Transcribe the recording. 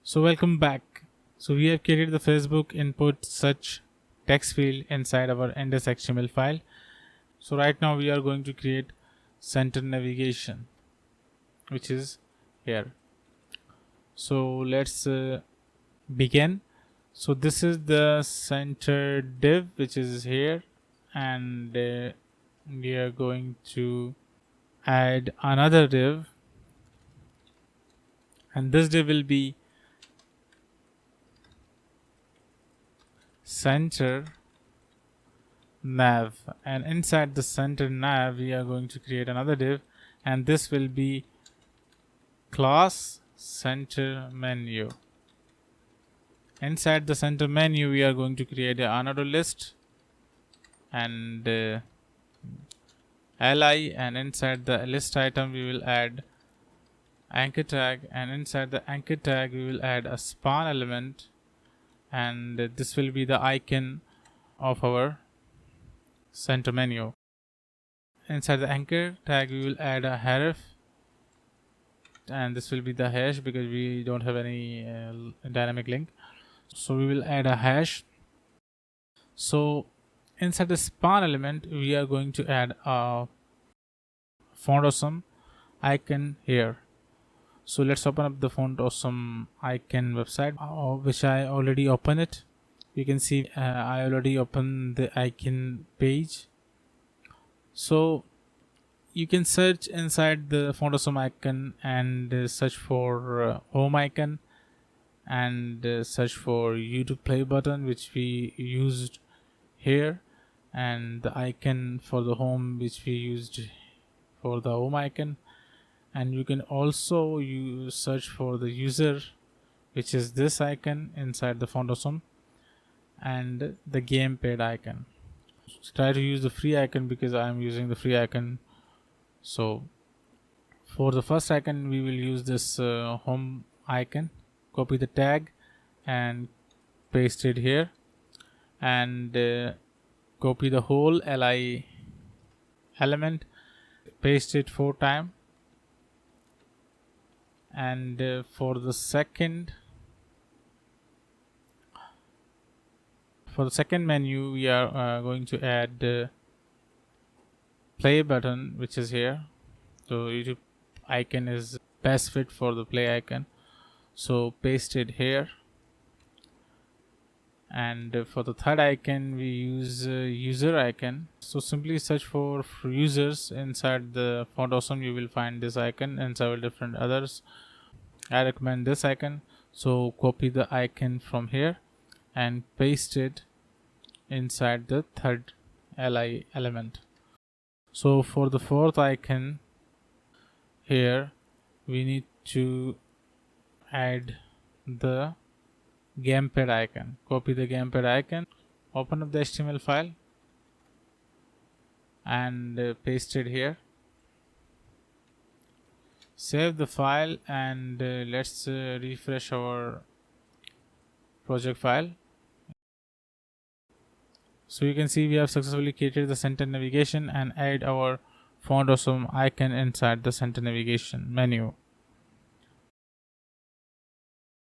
So welcome back. So we have created the Facebook input search text field inside our index.html file. So right now we are going to create center navigation, which is here. So let's begin. So this is the center div, which is here, and we are going to add another div, and this div will be CenterNav, and inside the CenterNav we are going to create another div, and this will be class CenterMenu. Inside the CenterMenu we are going to create another list and li, and inside the list item we will add anchor tag, and inside the anchor tag we will add a span element, and this will be the icon of our center menu. Inside the anchor tag we will add a href, and this will be the hash because we don't have any dynamic link, so we will add a hash. So inside the span element we are going to add a font awesome icon here. So let's open up the font awesome icon website, which I already opened it. You can see I already opened the icon page. So you can search inside the font awesome icon and search for home icon, and search for YouTube play button, which we used here, and the icon for the home, which we used for the home icon. And you can also search for the user, which is this icon inside the font awesome, and the gamepad icon. So try to use the free icon because I am using the free icon. So for the first icon we will use this home icon. Copy the tag and paste it here, and copy the whole li element, paste it 4 times, and for the second menu we are going to add play button, which is here. So YouTube icon is best fit for the play icon, so paste it here. And for the third icon we use user icon. So simply search for users inside the font awesome. You will find this icon and several different others. I recommend this icon, so copy the icon from here and paste it inside the third li element. So for the fourth icon here we need to add the gamepad icon. Copy the gamepad icon, open up the HTML file and paste it here. Save the file and let's refresh our project file. So you can see we have successfully created the center navigation and add our font awesome icon inside the center navigation menu.